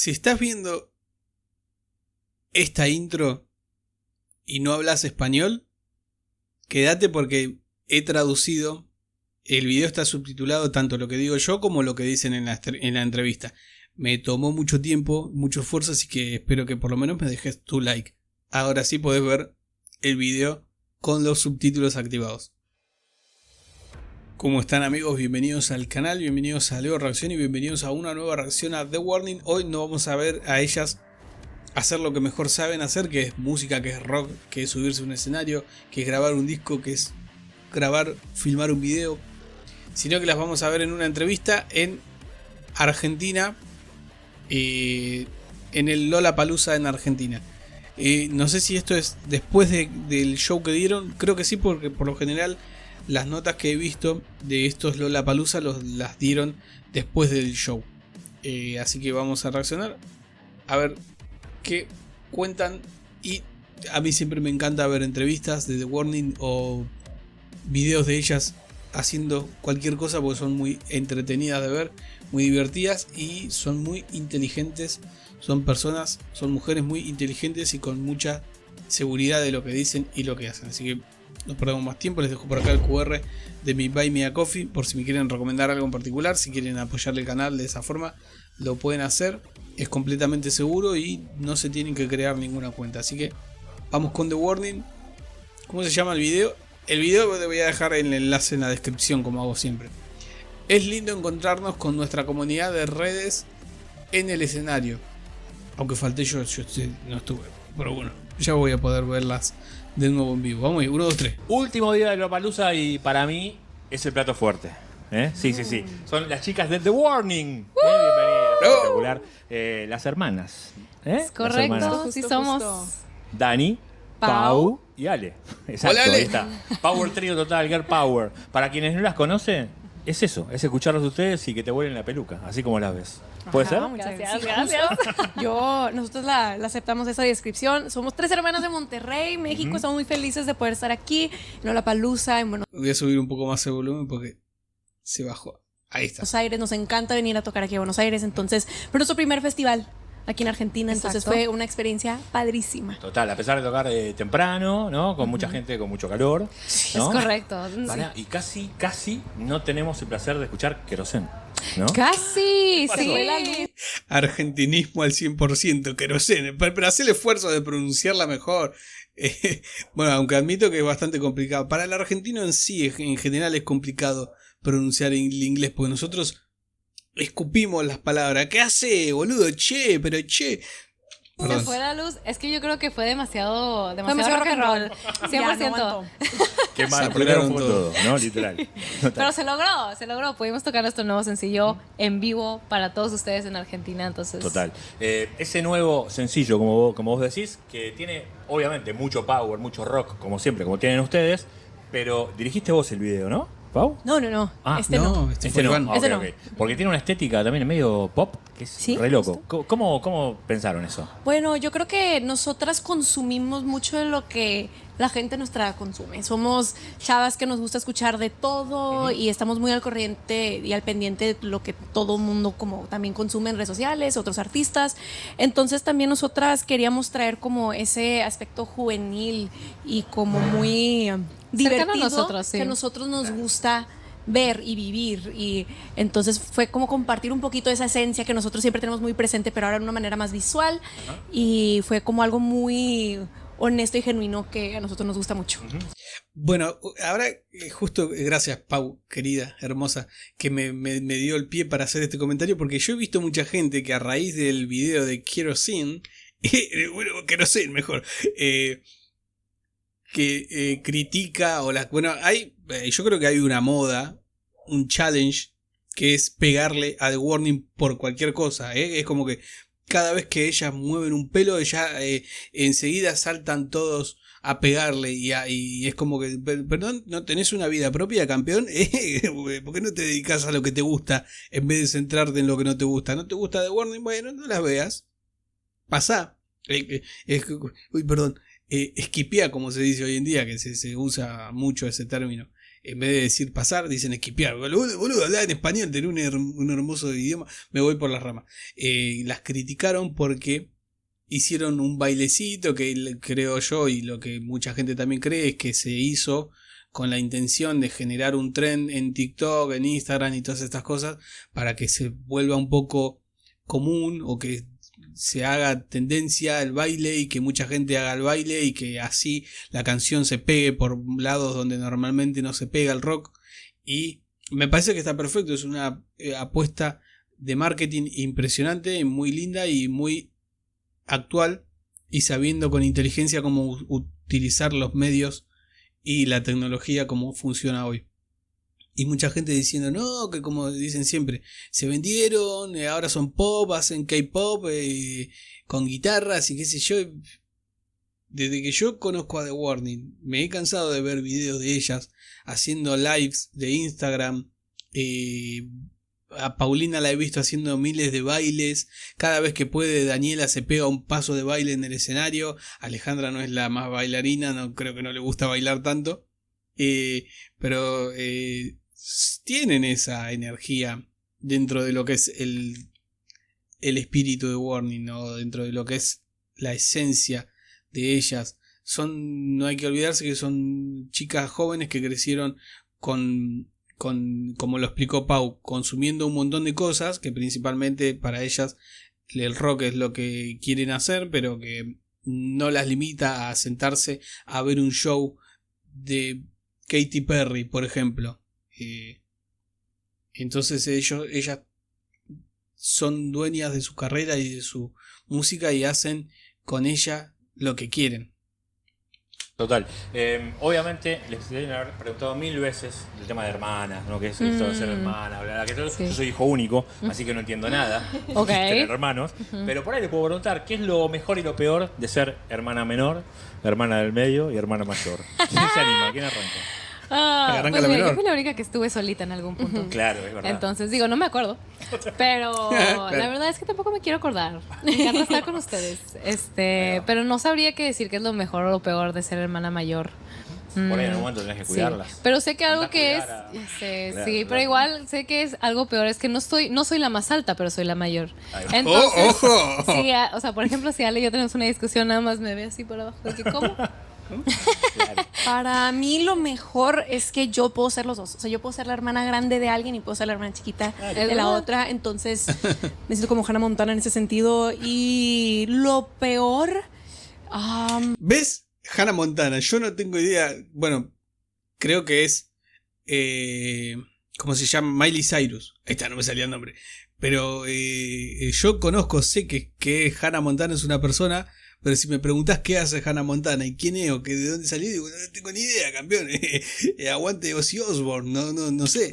Si estás viendo esta intro y no hablas español, quédate porque he traducido. El video está subtitulado tanto lo que digo yo como lo que dicen en la entrevista. Me tomó mucho tiempo, mucho esfuerzo, así que espero que por lo menos me dejes tu like. Ahora sí podés ver el video con los subtítulos activados. ¿Cómo están, amigos? Bienvenidos al canal, bienvenidos a Leo Reacción y bienvenidos a una nueva reacción a The Warning. Hoy no vamos a ver a ellas hacer lo que mejor saben hacer, que es música, que es rock, que es subirse a un escenario, que es grabar un disco, que es filmar un video, sino que las vamos a ver en una entrevista en Argentina, en el Lollapalooza en Argentina. No sé si esto es después del show que dieron, creo que sí, porque por lo general las notas que he visto de estos Lollapalooza las dieron después del show. Así que vamos a reaccionar a ver qué cuentan. Y a mí siempre me encanta ver entrevistas de The Warning o videos de ellas haciendo cualquier cosa, porque son muy entretenidas de ver, muy divertidas y son muy inteligentes. Son mujeres muy inteligentes y con mucha seguridad de lo que dicen y lo que hacen. Así que no perdemos más tiempo, les dejo por acá el QR de mi Buy Me a Coffee por si me quieren recomendar algo en particular, si quieren apoyar el canal de esa forma, lo pueden hacer. Es completamente seguro y no se tienen que crear ninguna cuenta. Así que vamos con The Warning. ¿Cómo se llama el video? El video te voy a dejar el enlace en la descripción, como hago siempre. Es lindo encontrarnos con nuestra comunidad de redes en el escenario. Aunque falté yo no estuve. Pero bueno, ya voy a poder verlas de nuevo en vivo. Vamos, 1, 2, 3. Último día de Lollapalooza y para mí es el plato fuerte. Sí. Son las chicas de The Warning. Bienvenidas. Espectacular. Las hermanas. Es correcto, las hermanas. sí somos. Dani, Pau y Ale. Exacto, Hola, Ale. Ahí está. Power Trio total, Girl Power. Para quienes no las conocen, es eso, es escucharlos de ustedes y que te vuelen la peluca, así como las ves. ¿Puede ser? Gracias. Nosotros la aceptamos esa descripción. Somos 3 hermanas de Monterrey, México. Estamos muy felices de poder estar aquí en Lollapalooza, en Buenos Voy a subir un poco más el volumen porque se bajó. Ahí está. Aires. Nos encanta venir a tocar aquí a Buenos Aires. Entonces, fue nuestro primer festival aquí en Argentina. Entonces fue una experiencia padrísima. Total, a pesar de tocar temprano, ¿no? Con mucha gente, con mucho calor, ¿no? Es correcto. Pará, y casi no tenemos el placer de escuchar Querosén, ¿no? Casi, sí. Argentinismo al 100%, querosene. Pero hace el esfuerzo de pronunciarla mejor. Bueno, aunque admito que es bastante complicado. Para el argentino en sí, en general es complicado pronunciar el inglés, porque nosotros escupimos las palabras. ¿Qué hace, boludo? Che, pero che. Se fue la luz. Es que yo creo que fue demasiado Demasiado rock and roll. 100%. Qué mal, Se primero apuraron fue todo. todo, ¿no? Literal. Pero se logró. Pudimos tocar nuestro nuevo sencillo en vivo para todos ustedes en Argentina. Entonces, Total. Ese nuevo sencillo, como vos decís, que tiene obviamente mucho power, mucho rock, como siempre, como tienen ustedes, pero dirigiste vos el video, ¿no? ¿Pau? No. Este fue no. Iván. Ese no. Ok. Porque tiene una estética también medio pop, que es Sí, re loco. ¿Cómo pensaron eso? Bueno, yo creo que nosotras consumimos mucho de lo que la gente nuestra consume. Somos chavas que nos gusta escuchar de todo y estamos muy al corriente y al pendiente de lo que todo mundo como también consume en redes sociales, otros artistas. Entonces también nosotras queríamos traer como ese aspecto juvenil y como muy divertido a nosotros, sí. que a nosotros nos gusta ver y vivir, y entonces fue como compartir un poquito de esa esencia que nosotros siempre tenemos muy presente, pero ahora de una manera más visual. Y fue como algo muy honesto y genuino que a nosotros nos gusta mucho. Bueno, ahora justo gracias, Pau, querida, hermosa, que me dio el pie para hacer este comentario, porque yo he visto mucha gente que a raíz del video de Querosene, bueno, Querosene mejor, que critica yo creo que hay una moda, un challenge, que es pegarle a The Warning por cualquier cosa. Es como que cada vez que ellas mueven un pelo, enseguida saltan todos a pegarle y es como que, perdón, ¿no tenés una vida propia, campeón? ¿Por qué no te dedicas a lo que te gusta en vez de centrarte en lo que no te gusta? ¿No te gusta The Warning? Bueno, no las veas. Pasá. Esquipea, como se dice hoy en día, que se usa mucho ese término. En vez de decir pasar, dicen esquipear. Boludo, hablar en español, tener un hermoso idioma. Me voy por las ramas. Las criticaron porque hicieron un bailecito que creo yo, y lo que mucha gente también cree, es que se hizo con la intención de generar un trend en TikTok, en Instagram y todas estas cosas, para que se vuelva un poco común, o que se haga tendencia el baile y que mucha gente haga el baile y que así la canción se pegue por lados donde normalmente no se pega el rock. Y me parece que está perfecto, es una apuesta de marketing impresionante, muy linda y muy actual, y sabiendo con inteligencia cómo utilizar los medios y la tecnología como funciona hoy. Y mucha gente diciendo, no, que como dicen siempre, se vendieron, ahora son pop, hacen K-pop, con guitarras y qué sé yo. Desde que yo conozco a The Warning, me he cansado de ver videos de ellas haciendo lives de Instagram. A Paulina la he visto haciendo miles de bailes. Cada vez que puede, Daniela se pega un paso de baile en el escenario. Alejandra no es la más bailarina, no creo que no le gusta bailar tanto. Pero tienen esa energía dentro de lo que es el espíritu de Warning, ¿no? Dentro de lo que es la esencia de ellas. No hay que olvidarse que son chicas jóvenes que crecieron como lo explicó Pau, consumiendo un montón de cosas que principalmente para ellas el rock es lo que quieren hacer, pero que no las limita a sentarse a ver un show de Katy Perry, por ejemplo. Entonces ellas son dueñas de su carrera y de su música y hacen con ella lo que quieren. Total. Obviamente les deben haber preguntado 1000 veces el tema de hermanas, ¿no? Que es esto de ser hermana, bla, bla, que todo. Sí. Yo soy hijo único, así que no entiendo nada. Tener hermanos. Pero por ahí les puedo preguntar, ¿qué es lo mejor y lo peor de ser hermana menor, hermana del medio y hermana mayor? ¿Quién se anima? ¿Quién arranca? Pues mira, yo fui la única que estuve solita en algún punto. Claro, es verdad. Entonces, no me acuerdo. Pero la verdad es que tampoco me quiero acordar. Me encanta estar con ustedes. Pero no sabría qué decir qué es lo mejor o lo peor de ser hermana mayor. Por ahí en un momento tenés que cuidarlas. Sí. Pero sé que algo que es... pero igual sé que es algo peor. Es que no soy la más alta, pero soy la mayor. Entonces, ¡Ojo! Sí, o sea, por ejemplo, si Ale y yo tenemos una discusión, nada más me ve así por abajo. De que, ¿cómo? Claro. Para mí lo mejor es que yo puedo ser los dos. O sea, yo puedo ser la hermana grande de alguien y puedo ser la hermana chiquita de la otra. Entonces me siento como Hannah Montana en ese sentido. Y lo peor... ¿Ves? Hannah Montana, yo no tengo idea. Bueno, creo que es ¿cómo se llama? Miley Cyrus. Ahí está, no me salía el nombre. Pero yo conozco, sé que Hannah Montana es una persona. Pero si me preguntás qué hace Hannah Montana y quién es o que de dónde salió, digo, no tengo ni idea, campeón. Aguante Ozzy Osbourne, no sé.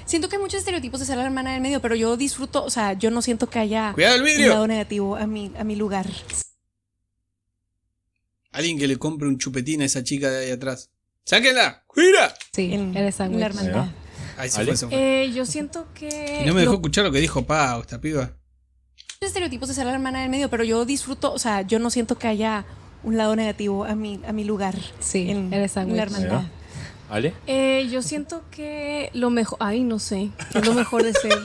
Siento que hay muchos estereotipos de ser la hermana del medio, pero yo disfruto, o sea, yo no siento que haya ¡Cuidado el vidrio! un lado negativo a mi lugar. Alguien que le compre un chupetín a esa chica de ahí atrás. ¡Sáquenla! ¡Cuida! Sí, eres la hermandad. Ahí se fue. Yo siento que... Y no me dejó escuchar lo que dijo Pau, esta piba. Estereotipos de ser la hermana del medio, pero yo disfruto, o sea, yo no siento que haya un lado negativo a mi lugar. Sí, eres la hermandad. ¿Ale? Yo siento que lo mejor, no sé, es lo mejor de ser.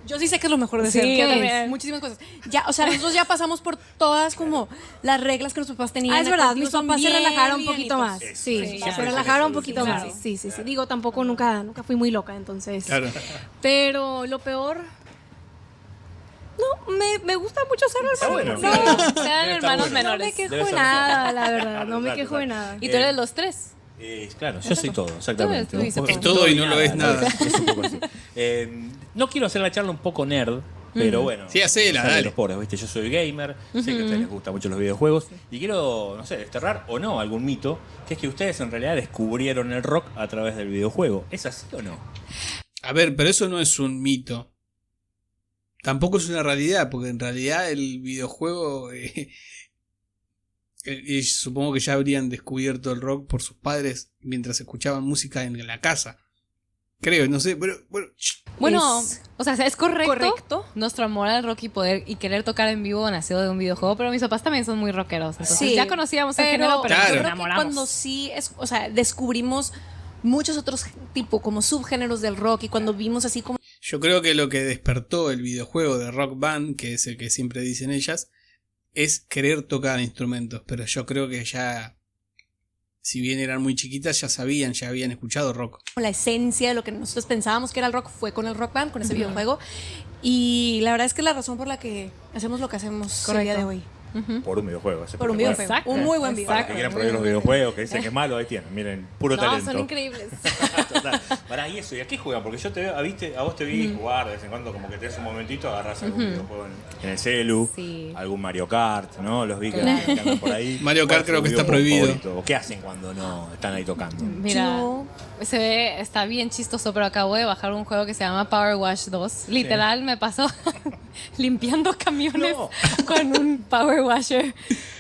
Yo sí sé que es lo mejor de Sí, ser. yo también. Muchísimas cosas. Ya, o sea, nosotros ya pasamos por todas como las reglas que nuestros papás tenían. Es verdad, Digo, mis son papás se bien relajaron un poquito livianitos. más. Sí, se siempre relajaron un fue poquito solución. más. Sí. Digo, tampoco nunca fui muy loca, entonces. Claro. Pero lo peor... No, me gusta mucho ser Está hermana. bueno. No, Sean hermanos no me menores. quejo Debe de ser nada, la verdad. No me Total, quejo total. de nada. Y tú eres los tres. Claro, yo soy todo, exactamente. Tú eres Es todo y no lo es nada. Es un poco así. No quiero hacer la charla un poco nerd, pero bueno. Sí, hacela, sale de dale. los pobres, ¿viste? Yo soy gamer, sé que a ustedes les gustan mucho los videojuegos y quiero, no sé, desterrar o no algún mito, que es que ustedes en realidad descubrieron el rock a través del videojuego. ¿Es así o no? A ver, pero eso no es un mito. Tampoco es una realidad, porque en realidad el videojuego... supongo que ya habrían descubierto el rock por sus padres mientras escuchaban música en la casa. Creo, no sé, pero bueno. Bueno, Es o sea, es correcto. correcto. Nuestro amor al rock y querer tocar en vivo nació de un videojuego, pero mis papás también son muy rockeros. Entonces Sí, ya conocíamos el pero género, pero Claro. yo nos creo que enamoramos. cuando sí, o sea, descubrimos muchos otros tipo como subgéneros del rock, y cuando vimos así como... Yo creo que lo que despertó el videojuego de Rock Band, que es el que siempre dicen ellas, es querer tocar instrumentos, pero yo creo que ya, si bien eran muy chiquitas, ya habían escuchado rock. La esencia de lo que nosotros pensábamos que era el rock fue con el Rock Band, con ese videojuego, y la verdad es que es la razón por la que hacemos lo que hacemos el día de hoy. Por un videojuego. Por un videojuego. Exacto. Un muy buen videojuego. Para que quieran prohibir los videojuegos, que dicen que es malo, ahí tienen. Miren, puro talento. Son increíbles. Total. Pará, y eso, ¿y a qué juegan? Porque yo te veo, a vos te vi jugar de vez en cuando, como que tenés un momentito, agarrás algún videojuego en el celu, algún Mario Kart, ¿no? Los vi que andan por ahí. Mario Kart creo que está prohibido. ¿O qué hacen cuando no están ahí tocando? Mira, está bien chistoso, pero acabo de bajar un juego que se llama Power Wash 2. Literal, me pasó limpiando camiones con un Power Washer.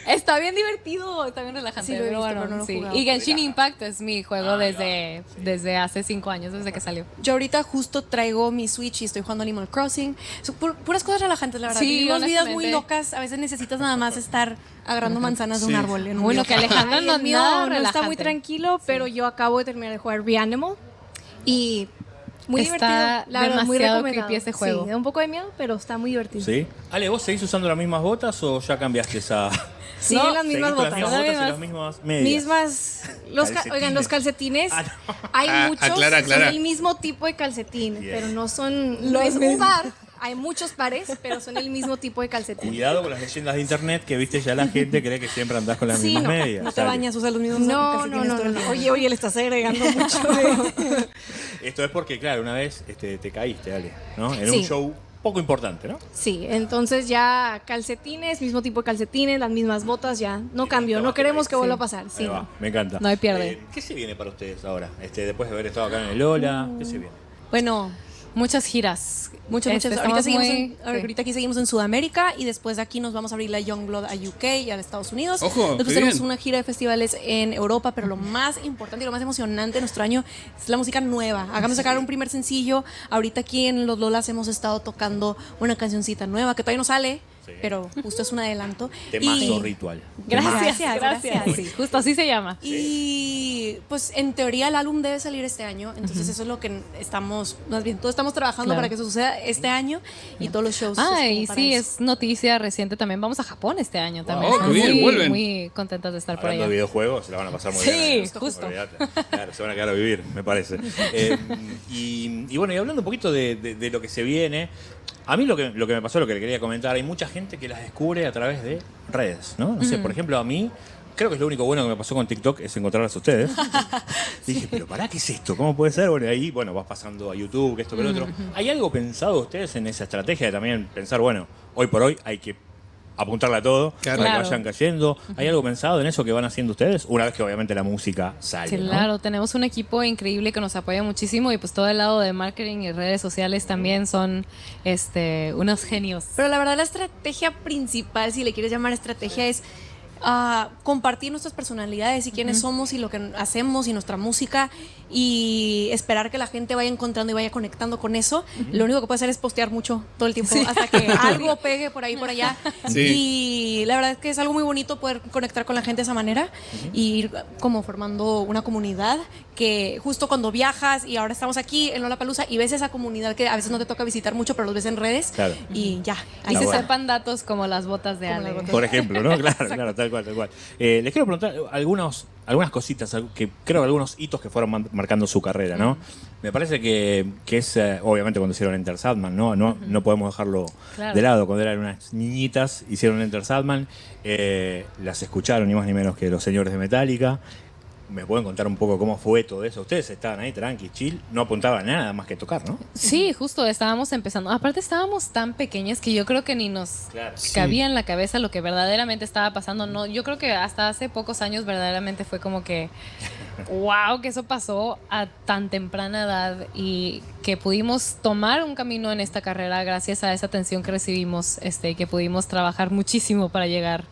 Está bien divertido, está bien relajante. Sí, lo he visto, bueno, pero no lo he sí. jugado. Y Genshin Impact es mi juego desde hace 5 años, desde que salió. Yo ahorita justo traigo mi Switch y estoy jugando Animal Crossing. Son puras cosas relajantes, la verdad. Sí, Vivimos vidas muy honestamente. locas. A veces necesitas nada más estar agarrando manzanas de un Sí. árbol. En un Bueno, que videojuego. Alejandra Ay, no, el mío nada no está relajante. muy tranquilo, pero yo acabo de terminar de jugar Reanimal y muy Está divertido. La verdad, muy demasiado recomendado. creepy ese juego. Sí, da un poco de miedo, pero está muy divertido. ¿Sí? Ale, ¿vos seguís usando las mismas botas o ya cambiaste esa...? Sí, No, las mismas ¿Seguís con botas. las mismas botas y las mismas medias? Oigan, los calcetines, hay muchos, aclara. son el mismo tipo de calcetín, Bien. pero no es un par. Hay muchos pares, pero son el mismo tipo de calcetín. Cuidado con las leyendas de internet que viste ya la gente cree que siempre andás con las Sí, mismas no, medias. No te Dale. bañas, usas los mismos No, calcetines todo el día. Oye, le estás agregando mucho. Esto es porque, claro, una vez te caíste, Ale, ¿no? En Sí. un show poco importante, ¿no? Sí, entonces ya calcetines, mismo tipo de calcetines, las mismas botas, ya no cambió. No queremos que vuelva a pasar. Ahí Sí, va, no. me encanta. No hay pierde. ¿Qué se viene para ustedes ahora? Después de haber estado acá en el Lola, ¿qué se viene? Bueno, Muchas giras. muchas. Estamos Ahorita muy- ahorita aquí seguimos en Sudamérica y después de aquí nos vamos a abrir la Youngblood a UK y a Estados Unidos. Ojo, Después qué tenemos bien. una gira de festivales en Europa, pero lo más importante y lo más emocionante de nuestro año es la música nueva. Acabamos de sacar un primer sencillo. Ahorita aquí en Los Lolas hemos estado tocando una cancioncita nueva que todavía no sale, Sí. pero justo es un adelanto. Temazo ritual. Gracias, Gracias, gracias. gracias. Sí, justo así se llama. Y pues en teoría el álbum debe salir este año, entonces eso es lo que estamos, más bien, todos estamos trabajando Claro. para que eso suceda este año y todos los shows. Y como para sí, eso. es noticia reciente también. Vamos a Japón este año también. Oh, qué bien, muy, vuelven. muy contentas de estar por Hablando allá. de videojuegos, se la van a pasar muy Sí, bien. justo. Olvídate. Claro, se van a quedar a vivir, me parece. Y bueno, y hablando un poquito de lo que se viene, a mí lo que me pasó, lo que le quería comentar, hay mucha gente que las descubre a través de redes, ¿no? No sé, por ejemplo, a mí, creo que es lo único bueno que me pasó con TikTok es encontrarlas a ustedes. Dije, pero pará, ¿qué es esto? ¿Cómo puede ser? Bueno, ahí, vas pasando a YouTube, que esto, que lo otro. ¿Hay algo pensado ustedes en esa estrategia de también pensar, bueno, hoy por hoy hay que apuntarle a todo Claro. para que Claro. vayan cayendo? ¿Hay algo pensado en eso que van haciendo ustedes? Una vez que obviamente la música sale, ¿no? Claro, tenemos un equipo increíble que nos apoya muchísimo y pues todo el lado de marketing y redes sociales también son unos genios. Pero la verdad la estrategia principal, si le quieres llamar estrategia, es compartir nuestras personalidades y quiénes somos y lo que hacemos y nuestra música y esperar que la gente vaya encontrando y vaya conectando con eso. Lo único que puede hacer es postear mucho todo el tiempo hasta que algo pegue por ahí por allá. Sí. Y la verdad es que es algo muy bonito poder conectar con la gente de esa manera y ir como formando una comunidad que justo cuando viajas y ahora estamos aquí en Lollapalooza y ves esa comunidad que a veces no te toca visitar mucho pero los ves en redes Claro. y ya. Y ahí se está. bueno. sepan datos como las botas de Como Ale. las botas. Por ejemplo, ¿no? Claro, tal cual. Les quiero preguntar algunas cositas, que creo que algunos hitos que fueron marcando su carrera, ¿no? Me parece que es, obviamente, cuando hicieron Enter Sandman, ¿no? No podemos dejarlo Claro. de lado. Cuando eran unas niñitas, hicieron Enter Sandman, las escucharon ni más ni menos que los señores de Metallica. ¿Me pueden contar un poco cómo fue todo eso? Ustedes estaban ahí tranqui, chill, no apuntaban nada más que tocar, ¿no? Sí, justo estábamos empezando. Aparte estábamos tan pequeñas que yo creo que ni nos Claro. cabía en la cabeza lo que verdaderamente estaba pasando. No, yo creo que hasta hace pocos años verdaderamente fue como que wow, que eso pasó a tan temprana edad y que pudimos tomar un camino en esta carrera gracias a esa atención que recibimos, que pudimos trabajar muchísimo para llegar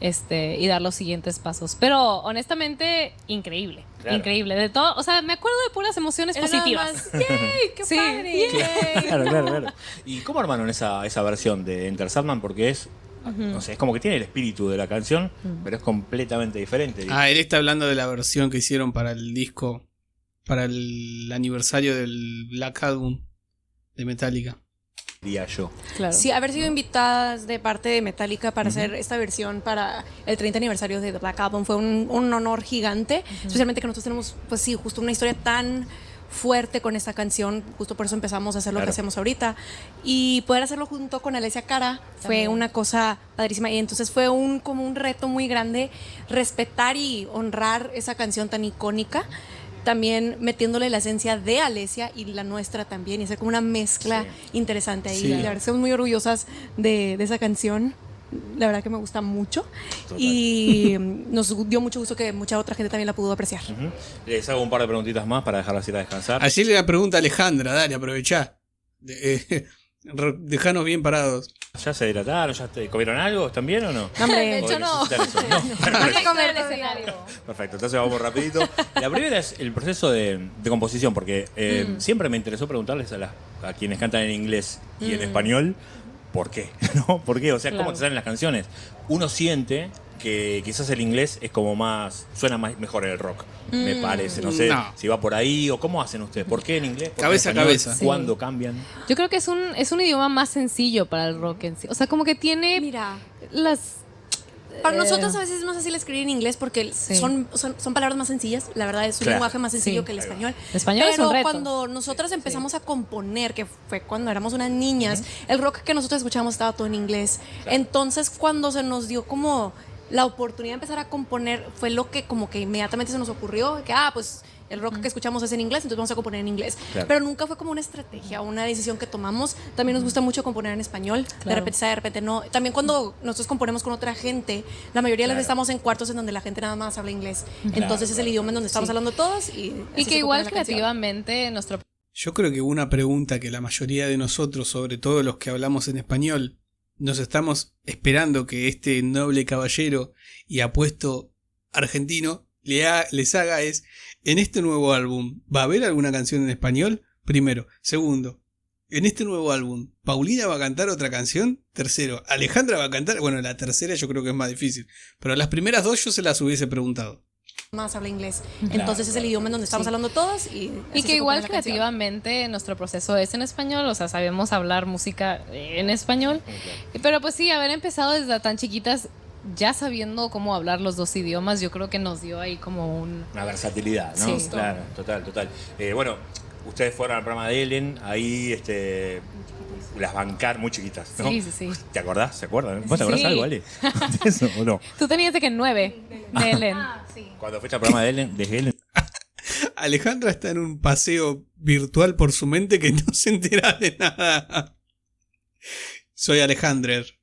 y dar los siguientes pasos. Pero honestamente, increíble. Claro. Increíble. De todo, o sea, me acuerdo de puras emociones Era nada positivas. más, ¡yay! ¡Qué Sí. padre! ¡Yay! Claro. ¿Y cómo armaron esa versión de Enter Sandman? Porque es, no sé, es como que tiene el espíritu de la canción, pero es completamente diferente. Él está hablando de la versión que hicieron para el disco para el aniversario del Black Album de Metallica. Diría yo. Claro. Sí, haber sido invitadas de parte de Metallica para hacer esta versión para el 30 aniversario de The Black Album fue un honor gigante, especialmente que nosotros tenemos, pues sí, justo una historia tan fuerte con esta canción, justo por eso empezamos a hacer lo que hacemos ahorita, y poder hacerlo junto con Alessia Cara fue una cosa padrísima, y entonces fue como un reto muy grande respetar y honrar esa canción tan icónica, también metiéndole la esencia de Alessia y la nuestra también, y hacer como una mezcla interesante ahí. Sí. La verdad que estamos muy orgullosas de esa canción. La verdad que me gusta mucho. Total. Y nos dio mucho gusto que mucha otra gente también la pudo apreciar. Les hago un par de preguntitas más para dejarlas ir a descansar. Allí le pregunta a Alejandra, dale, aprovechá. Dejanos bien parados. ¿Ya se hidrataron? ¿Ya comieron algo? ¿Están bien o no? Hombre, de hecho, ¿O no. necesitan eso? No. Hay que comer el escenario. Perfecto, entonces vamos rapidito. La primera es el proceso de composición, porque siempre me interesó preguntarles a quienes cantan en inglés y en español, ¿por qué? ¿No? ¿Por qué? O sea, ¿cómo Claro. te salen las canciones? Uno siente que quizás el inglés es como suena mejor en el rock, me parece. No sé No. si va por ahí o cómo hacen ustedes. ¿Por qué en inglés? ¿Por qué en Cabeza a español? cabeza. ¿Cuándo cambian? Yo creo que es un idioma más sencillo para el rock en sí. O sea, como que tiene mira, las... para nosotros a veces es más fácil escribir en inglés porque Sí. son palabras más sencillas. La verdad es un Claro. lenguaje más sencillo Sí. que el español. El español es Pero un reto. cuando nosotras empezamos a componer, que fue cuando éramos unas niñas, el rock que nosotros escuchábamos estaba todo en inglés. Entonces, cuando se nos dio como la oportunidad de empezar a componer, fue lo que como que inmediatamente se nos ocurrió, que pues el rock que escuchamos es en inglés, entonces vamos a componer en inglés. Claro. Pero nunca fue como una estrategia, una decisión que tomamos. También nos gusta mucho componer en español. De Claro. repente sí, de repente no. También cuando nosotros componemos con otra gente, la mayoría de las Claro. veces estamos en cuartos en donde la gente nada más habla inglés. Entonces es el claro. idioma en donde estamos Sí. hablando todos y Y así que se igual compone la canción. creativamente nuestro... Yo creo que una pregunta que la mayoría de nosotros, sobre todo los que hablamos en español, nos estamos esperando que este noble caballero y apuesto argentino les haga es, en este nuevo álbum, ¿va a haber alguna canción en español? Primero. Segundo, en este nuevo álbum, ¿Paulina va a cantar otra canción? Tercero, ¿Alejandra va a cantar? Bueno, la tercera yo creo que es más difícil, pero las primeras dos yo se las hubiese preguntado. Más habla inglés. Entonces es el idioma en donde estamos Sí. hablando todos y Y así que se igual compone la canción. creativamente nuestro proceso es en español, o sea, sabemos hablar música en español. Pero pues sí, haber empezado desde tan chiquitas, ya sabiendo cómo hablar los dos idiomas, yo creo que nos dio ahí como un... Una versatilidad, ¿no? Sí. Claro, total. Bueno, ustedes fueron al programa de Ellen, ahí las bancar muy chiquitas, ¿no? Sí. ¿Te acordás? ¿Se acuerdan? ¿Vos te acordás Sí. algo, Ale? ¿De eso o no? Tú tenías de que 9 de Ellen. Cuando fuiste al programa de Ellen, Alejandra está en un paseo virtual por su mente que no se entera de nada. Soy Alejandrer.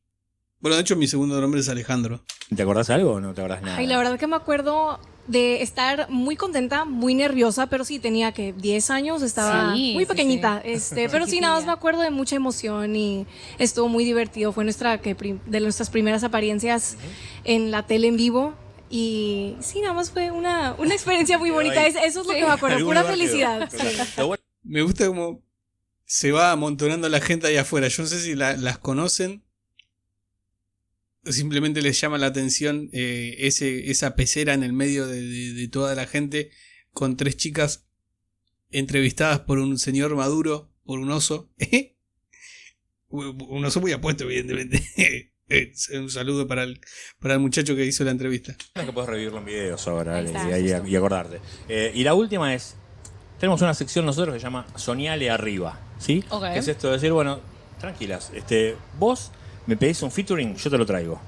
Bueno, de hecho mi segundo nombre es Alejandro. ¿te acordás algo o no te acordás nada? Ay, la verdad que me acuerdo de estar muy contenta, muy nerviosa, pero sí tenía que 10 años, estaba Sí, muy sí, pequeñita, pero sí, nada más Chiquitilla. me acuerdo de mucha emoción y estuvo muy divertido. Fue de nuestras primeras apariencias en la tele en vivo y sí, nada más fue una experiencia muy Quedó bonita. ahí. Eso es lo Sí. que me acuerdo, Algún pura lugar quedó. felicidad. Total. Sí. Lo bueno Me gusta cómo se va amontonando la gente ahí afuera. Yo no sé si las conocen. Simplemente les llama la atención esa pecera en el medio de toda la gente con 3 chicas entrevistadas por un señor maduro, por un oso. Un oso muy apuesto, evidentemente. Un saludo para el muchacho que hizo la entrevista. es que puedes revivirlo en videos ahora, Ahí Ale, está, y acordarte. Y la última es, tenemos una sección nosotros que se llama Soñale Arriba, ¿sí? Ok. Que es esto de decir, bueno, tranquilas, vos me pedís un featuring, yo te lo traigo.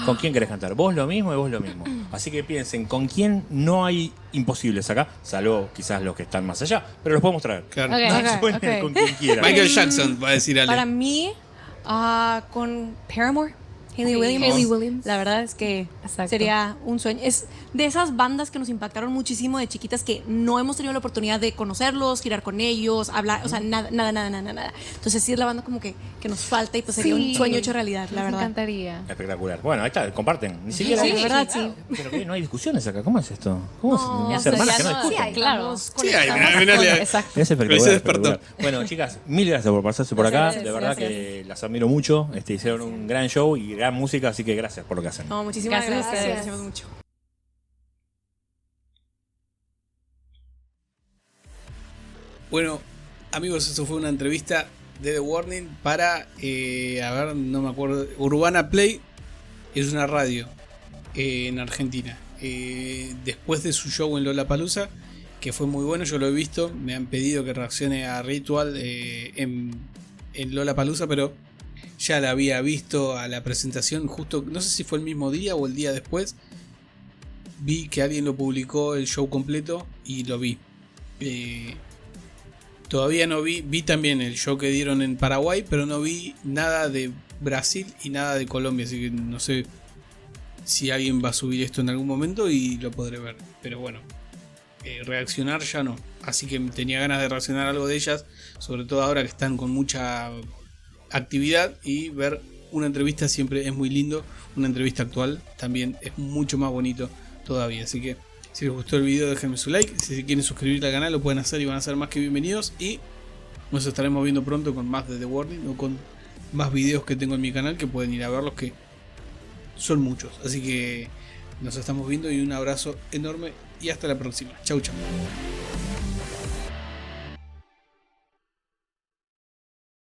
¿Con quién querés cantar? Vos lo mismo y vos lo mismo. Así que piensen, ¿con quién no hay imposibles acá? Salvo quizás los que están más allá, pero los podemos traer. Claro. Ok. Sueñen con quien quieran. Michael Jackson, va a decir Ale. Para mí, con Paramore, Hayley Williams. Hayley Williams. La verdad es que Exacto. sería un sueño. Es de esas bandas que nos impactaron muchísimo de chiquitas que no hemos tenido la oportunidad de conocerlos, girar con ellos, hablar, o sea, nada. Entonces sí es la banda como que nos falta y pues sería un Sí. sueño hecho realidad, la Me verdad. encantaría. Espectacular. Bueno, ahí está, comparten. Ni siquiera Sí, hay- la verdad, sí. Pero ¿qué? No hay discusiones acá. ¿Cómo es esto? ¿Cómo No, es? ya Hermanas sé, que no ya no- discuten. Sí, hay, Claro. estamos Sí, hay, conectados. Exacto. Es espectacular, Ahí se despertó. espectacular. Bueno, chicas, mil gracias por pasarse por acá. Gracias, de verdad gracias. que las admiro mucho. Hicieron un gran show y gran música, así que gracias por lo que hacen. No, muchísimas Gracias a gracias. ustedes. Apreciamos mucho. Bueno, amigos, eso fue una entrevista de The Warning para, a ver, no me acuerdo, Urbana Play. Es una radio en Argentina. Después de su show en Lollapalooza, que fue muy bueno, yo lo he visto. Me han pedido que reaccione a Ritual en Lollapalooza, pero ya la había visto a la presentación justo, no sé si fue el mismo día o el día después. Vi que alguien lo publicó el show completo y lo vi. Todavía no vi también el show que dieron en Paraguay, pero no vi nada de Brasil y nada de Colombia, así que no sé si alguien va a subir esto en algún momento y lo podré ver. Pero bueno, reaccionar ya no. Así que tenía ganas de reaccionar a algo de ellas, sobre todo ahora que están con mucha actividad, y ver una entrevista siempre es muy lindo. Una entrevista actual también es mucho más bonito todavía, así que si les gustó el video déjenme su like, si se quieren suscribir al canal lo pueden hacer y van a ser más que bienvenidos, y nos estaremos viendo pronto con más de The Warning o con más videos que tengo en mi canal que pueden ir a verlos, que son muchos, así que nos estamos viendo y un abrazo enorme y hasta la próxima. Chau chau.